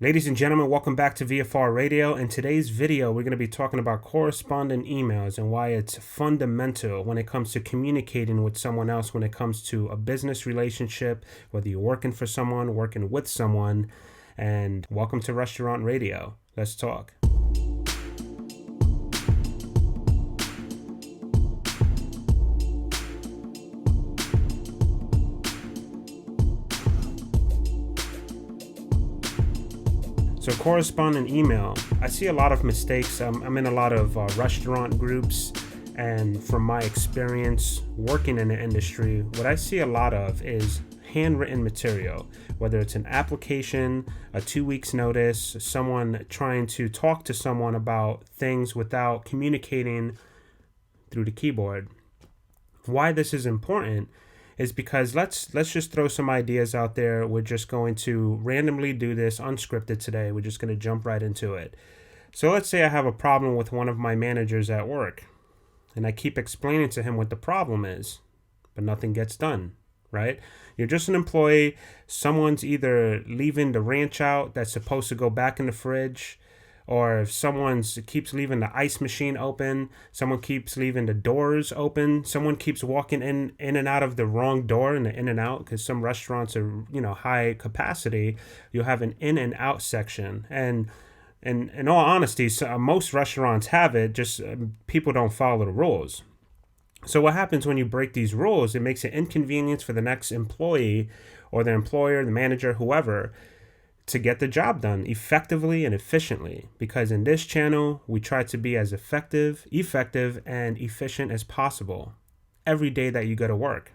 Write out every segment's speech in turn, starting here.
Ladies and gentlemen, welcome back to VFRadio. In today's video, we're going to be talking about correspondent emails and why it's fundamental when it comes to communicating with someone else, when it comes to a business relationship, whether you're working for someone, working with someone. And welcome to Restaurant Radio. Let's talk. So correspondent email, I see a lot of mistakes. I'm in a lot of restaurant groups, and from my experience working in the industry, what I see a lot of is handwritten material, whether it's an application, a 2 weeks notice, someone trying to talk to someone about things without communicating through the keyboard. Why this is important is because let's just throw some ideas out there. We're just going to randomly do this unscripted today. We're just going to jump right into it. So let's say I have a problem with one of my managers at work, and I keep explaining to him what the problem is, but nothing gets done, right? You're just an employee. Someone's either leaving the ranch out that's supposed to go back in the fridge, or if someone keeps leaving the ice machine open, someone keeps leaving the doors open, someone keeps walking in and out of the wrong door in the in and out, because some restaurants are, high capacity. You'll have an in and out section. And in all honesty, most restaurants have it, just people don't follow the rules. So what happens when you break these rules? It makes it inconvenience for the next employee or the employer, the manager, whoever, to get the job done effectively and efficiently, because in this channel, we try to be as effective, and efficient as possible every day that you go to work.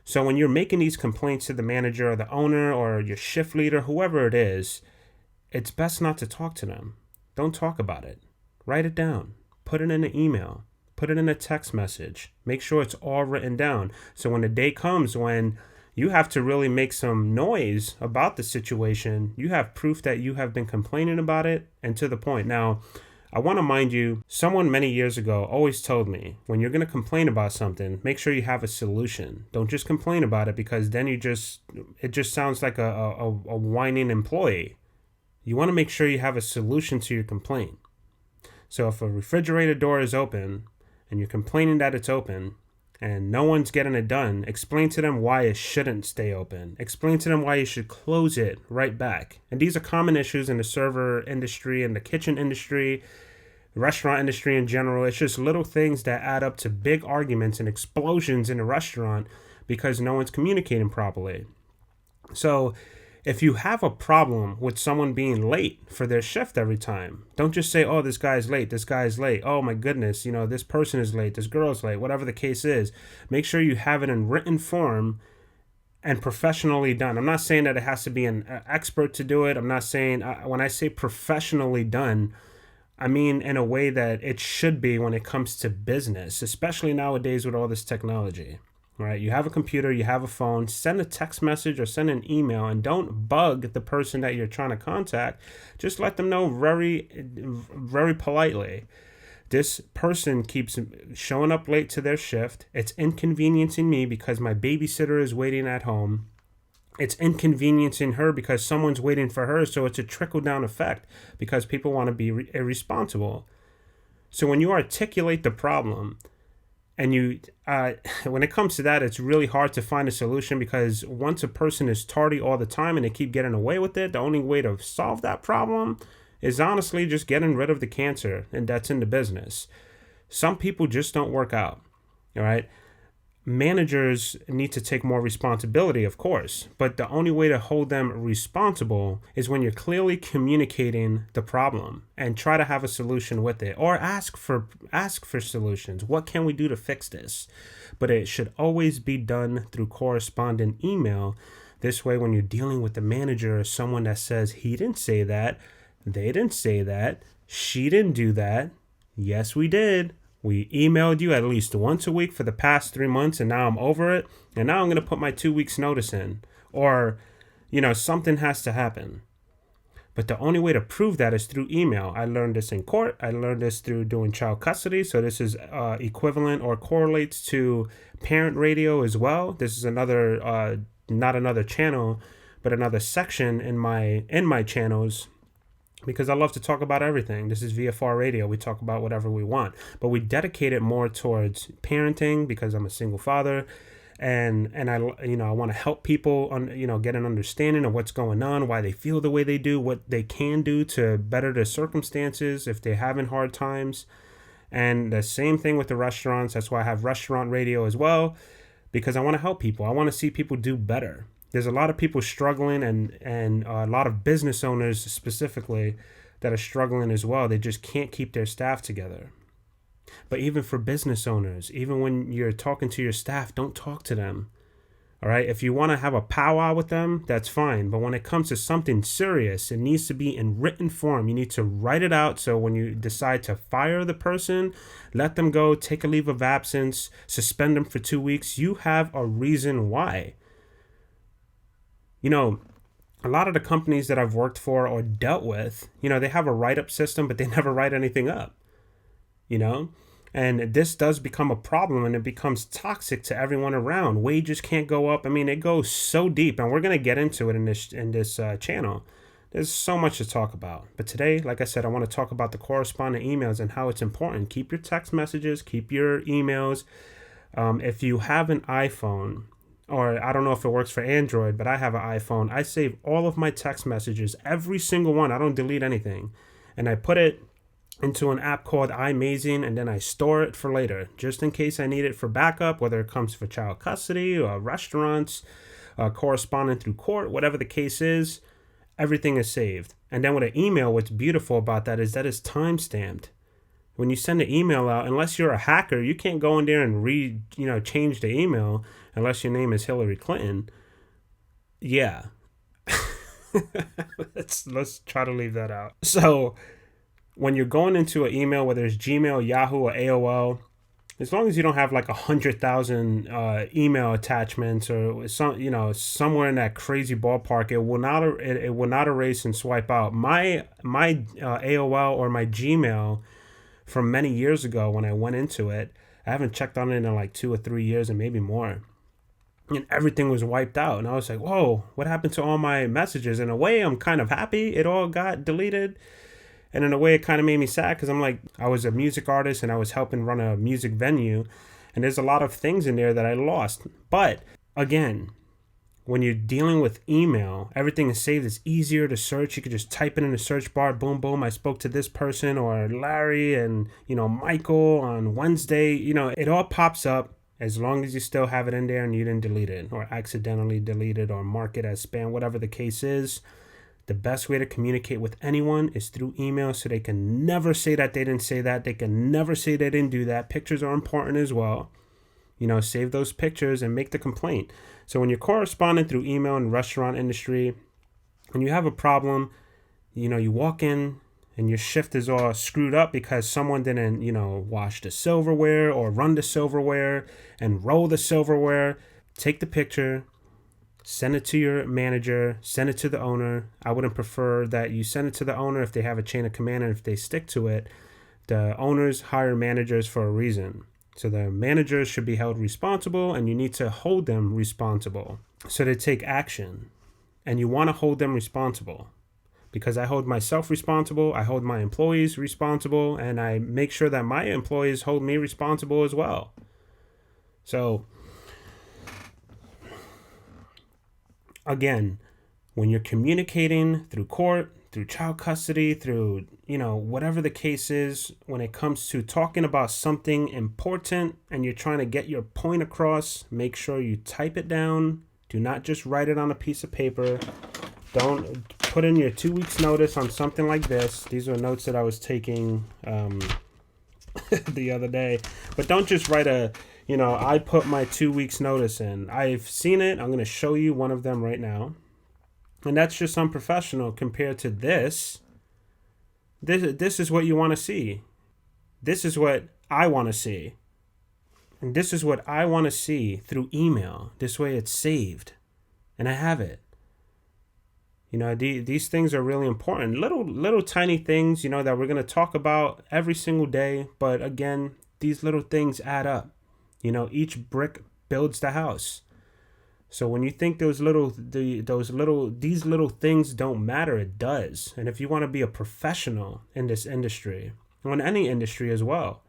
So when you're making these complaints to the manager or the owner or your shift leader, whoever it is, it's best not to talk to them. Don't talk about it. Write it down. Put it in an email. Put it in a text message. Make sure it's all written down. So when the day comes when you have to really make some noise about the situation, you have proof that you have been complaining about it and to the point. Now, I want to mind you, someone many years ago always told me, when you're going to complain about something, make sure you have a solution. Don't just complain about it, because then it just sounds like a whining employee. You want to make sure you have a solution to your complaint. So if a refrigerator door is open and you're complaining that it's open, and no one's getting it done, explain to them why it shouldn't stay open. Explain to them why you should close it right back. And these are common issues in the server industry and the kitchen industry, the restaurant industry in general. It's just little things that add up to big arguments and explosions in a restaurant because no one's communicating properly. So if you have a problem with someone being late for their shift every time, don't just say, oh, this guy's late. Oh, my goodness, this person is late. This girl's late, whatever the case is. Make sure you have it in written form and professionally done. I'm not saying that it has to be an expert to do it. I'm not saying, when I say professionally done, I mean in a way that it should be when it comes to business, especially nowadays with all this technology. Right? You have a computer, you have a phone, send a text message or send an email, and don't bug the person that you're trying to contact. Just let them know very, very politely. This person keeps showing up late to their shift. It's inconveniencing me because my babysitter is waiting at home. It's inconveniencing her because someone's waiting for her. So it's a trickle-down effect because people want to be irresponsible. So when you articulate the problem, and when it comes to that, it's really hard to find a solution, because once a person is tardy all the time and they keep getting away with it, the only way to solve that problem is honestly just getting rid of the cancer, and that's in the business. Some people just don't work out, all right? Managers need to take more responsibility, of course, but the only way to hold them responsible is when you're clearly communicating the problem and try to have a solution with it, or ask for solutions. What can we do to fix this? But it should always be done through correspondent email. This way, when you're dealing with the manager or someone that says, he didn't say that, they didn't say that, she didn't do that, yes, we did. We emailed you at least once a week for the past 3 months, and now I'm over it. And now I'm going to put my 2 weeks notice in. Or, something has to happen. But the only way to prove that is through email. I learned this in court. I learned this through doing child custody. So this is equivalent or correlates to parent radio as well. This is not another channel, but another section in my channels, because I love to talk about everything. This is VFR Radio. We talk about whatever we want, but we dedicate it more towards parenting because I'm a single father, and I I want to help people get an understanding of what's going on, why they feel the way they do, what they can do to better their circumstances if they're having hard times. And the same thing with the restaurants. That's why I have Restaurant Radio as well, because I want to help people. I want to see people do better. There's a lot of people struggling, and a lot of business owners specifically that are struggling as well. They just can't keep their staff together. But even for business owners, even when you're talking to your staff, don't talk to them. All right. If you want to have a powwow with them, that's fine. But when it comes to something serious, it needs to be in written form. You need to write it out. So when you decide to fire the person, let them go, take a leave of absence, suspend them for 2 weeks, you have a reason why. A lot of the companies that I've worked for or dealt with, they have a write-up system, but they never write anything up, And this does become a problem, and it becomes toxic to everyone around. Wages can't go up. I mean, it goes so deep, and we're going to get into it in this channel. There's so much to talk about. But today, like I said, I want to talk about the correspondent emails and how it's important. Keep your text messages, keep your emails. If you have an iPhone, or I don't know if it works for Android, but I have an iPhone, I save all of my text messages, every single one. I don't delete anything. And I put it into an app called iMazing, and then I store it for later, just in case I need it for backup, whether it comes for child custody or restaurants, corresponding through court, whatever the case is, everything is saved. And then with an email, what's beautiful about that is time-stamped. When you send an email out, unless you're a hacker, you can't go in there and change the email unless your name is Hillary Clinton. Yeah. Let's try to leave that out. So when you're going into an email, whether it's Gmail, Yahoo, or AOL, as long as you don't have like 100,000 email attachments or somewhere in that crazy ballpark, it will not erase and swipe out. My AOL or my Gmail from many years ago when I went into it, I haven't checked on it in like 2 or 3 years and maybe more. And everything was wiped out. And I was like, whoa, what happened to all my messages? In a way, I'm kind of happy it all got deleted. And in a way, it kind of made me sad because I'm like, I was a music artist and I was helping run a music venue. And there's a lot of things in there that I lost. But again, when you're dealing with email, everything is saved. It's easier to search. You could just type it in the search bar. Boom, boom. I spoke to this person, or Larry and, Michael on Wednesday. It all pops up as long as you still have it in there and you didn't delete it or accidentally delete it or mark it as spam, whatever the case is. The best way to communicate with anyone is through email, so they can never say that they didn't say that. They can never say they didn't do that. Pictures are important as well. Save those pictures and make the complaint. So when you're corresponding through email in the restaurant industry and you have a problem, you walk in and your shift is all screwed up because someone didn't, wash the silverware or run the silverware and roll the silverware. Take the picture, send it to your manager, send it to the owner. I wouldn't prefer that you send it to the owner if they have a chain of command, and if they stick to it. The owners hire managers for a reason. So the managers should be held responsible, and you need to hold them responsible. So they take action, and you want to hold them responsible, because I hold myself responsible, I hold my employees responsible, and I make sure that my employees hold me responsible as well. So again, when you're communicating through court, through child custody, through, whatever the case is, when it comes to talking about something important and you're trying to get your point across, make sure you type it down. Do not just write it on a piece of paper. Don't put in your 2 weeks notice on something like this. These are notes that I was taking the other day. But don't just write I put my 2 weeks notice in. I've seen it. I'm going to show you one of them right now. And that's just unprofessional compared to this. This is what you want to see. This is what I want to see. And this is what I want to see through email. This way it's saved. And I have it. These things are really important. Little tiny things, that we're going to talk about every single day. But again, these little things add up. Each brick builds the house. So when you think these little things don't matter, it does. And if you want to be a professional in this industry, or in any industry as well,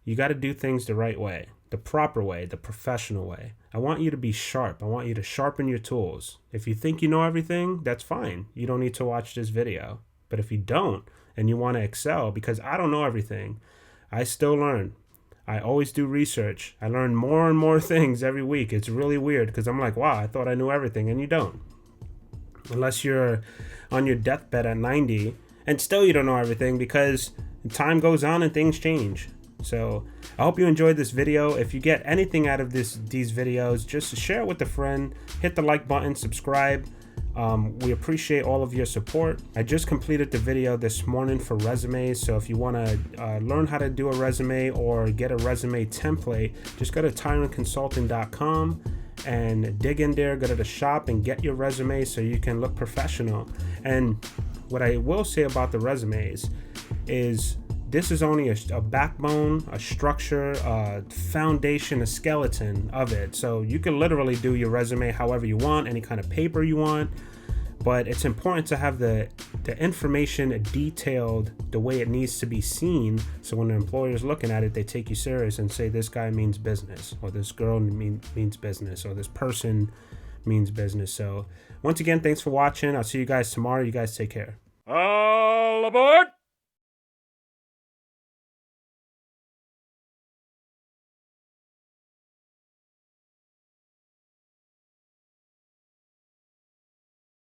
you got to do things the right way, the proper way, the professional way. I want you to be sharp. I want you to sharpen your tools. If you think you know everything, that's fine. You don't need to watch this video. But if you don't and you want to excel, because I don't know everything, I still learn. I always do research. I learn more and more things every week. It's really weird because I'm like, wow, I thought I knew everything, and you don't. Unless you're on your deathbed at 90 and still you don't know everything, because time goes on and things change. So I hope you enjoyed this video. If you get anything out of these videos, just share it with a friend. Hit the like button, subscribe. We appreciate all of your support. I just completed the video this morning for resumes. So if you want to learn how to do a resume or get a resume template, just go to tyrantconsulting.com and dig in there, go to the shop and get your resume so you can look professional. And what I will say about the resumes is this is only a backbone, a structure, a foundation, a skeleton of it. So you can literally do your resume however you want, any kind of paper you want. But it's important to have the information detailed the way it needs to be seen. So when the employer is looking at it, they take you serious and say, this guy means business, or this girl means business, or this person means business. So once again, thanks for watching. I'll see you guys tomorrow. You guys take care. All aboard!